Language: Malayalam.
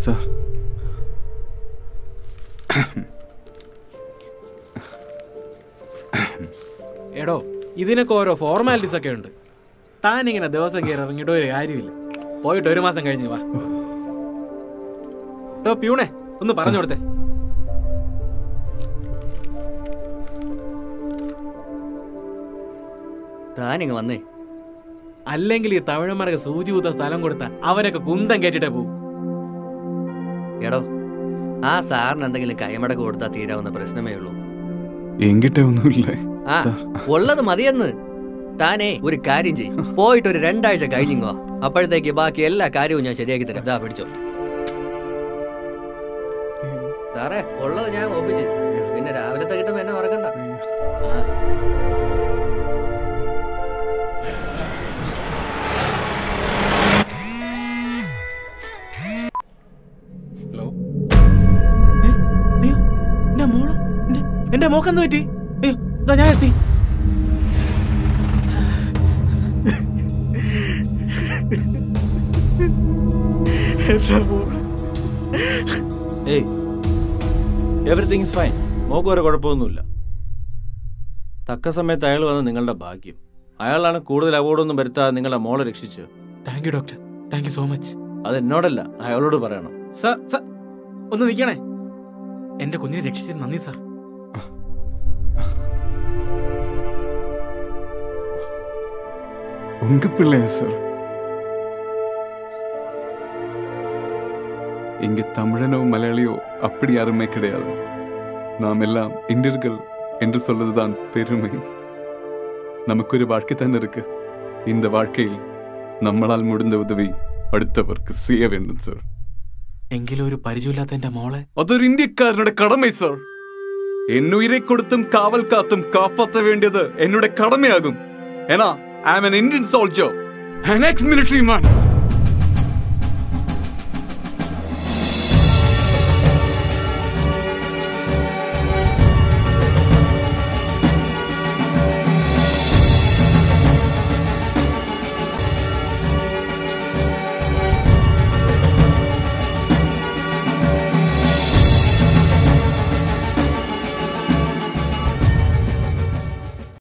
സാർ എടോ ഇതിനൊക്കെ ഓരോ ഫോർമാലിറ്റീസ് ഒക്കെ ഉണ്ട്. താനിങ്ങനെ ദിവസം കയറി ഇറങ്ങിയിട്ട് ഒരു കാര്യമില്ല. പോയിട്ട് 1 മാസം കഴിഞ്ഞ് വാ. പ്യൂണേ ഒന്ന് പറഞ്ഞു കൊടുത്തേ. താനിങ്ങ് വന്നേ. അല്ലെങ്കിൽ ഈ തമിഴന്മാർക്ക് സൂചി കുത്താൻ സ്ഥലം കൊടുത്ത അവരൊക്കെ കുന്തം കയറ്റിട്ടേ പോകും. എടോ ആ സാറിന് എന്തെങ്കിലും കൈമടക്ക് കൊടുത്താൽ തീരാവുന്ന പ്രശ്നമേ ഉള്ളൂ. എങ്കിട്ടേ ഒന്നുമില്ല. ആ ഉള്ളത് മതിയെന്ന്. താനേ ഒരു കാര്യം ചെയ്യും, പോയിട്ട് ഒരു 2 ആഴ്ച കഴിഞ്ഞോ. അപ്പോഴത്തേക്ക് ബാക്കി എല്ലാ കാര്യവും ഞാൻ ശരിയാക്കി തരാം. ഇതാ പിടിച്ചോ സാറേ, ഉള്ളത് ഞാൻ ഒപ്പിച്ച്. പിന്നെ രാവിലത്തെ കിട്ടുമ്പോ എന്നെ മറക്കണ്ട. ഹലോ, എന്റെ മോക്കെന്ത് പറ്റി? ഞാൻ എത്തി. ഏയ്, എവറിത്തിങ് ഈസ് ഫൈൻ. മോക്ക് ഒരു കുഴപ്പമൊന്നുമില്ല. തക്ക സമയത്ത് അയാൾ വന്ന് നിങ്ങളുടെ ഭാഗ്യം. അയാളാണ് കൂടുതൽ അപകടമൊന്നും വരുത്താതെ നിങ്ങളുടെ മോളെ രക്ഷിച്ചു. Thank you doctor, thank you so much. അത് എന്നോടല്ല, അയാളോട് പറയണം. സാർ ഒന്ന് നിൽക്കണേ. എന്റെ കുഞ്ഞിനെ രക്ഷിച്ചതിന് നന്ദി സാർ. உங்க பிள்ளையா சார்? இங்க தமிழனோ மலையாளியோ அப்படி யாருமே கிடையாது. நாம் எல்லாம் இந்தியர்கள் என்று சொல்வதுதான் பெருமை. நமக்கொரு வாழ்க்கை தானே இருக்கு. இந்த வாழ்க்கையில் நம்மளால் முடிந்த உதவி അടുത്തവർക്ക് செய்ய வேண்டும் സാർ. എങ്കിലും ഒരു പരിചയമില്ലാത്ത എന്റെ മോളെ അതൊരു ഇന്ത്യക്കാരനുടെ കടമ സാർ. എന്നുയിരെ കൊടുത്തും കാവൽ കാത്തും കാപ്പാത്ത വേണ്ടിയത് എന്നുടെ കടമയാകും. ഏനാ, I am an Indian soldier, an ex-military man.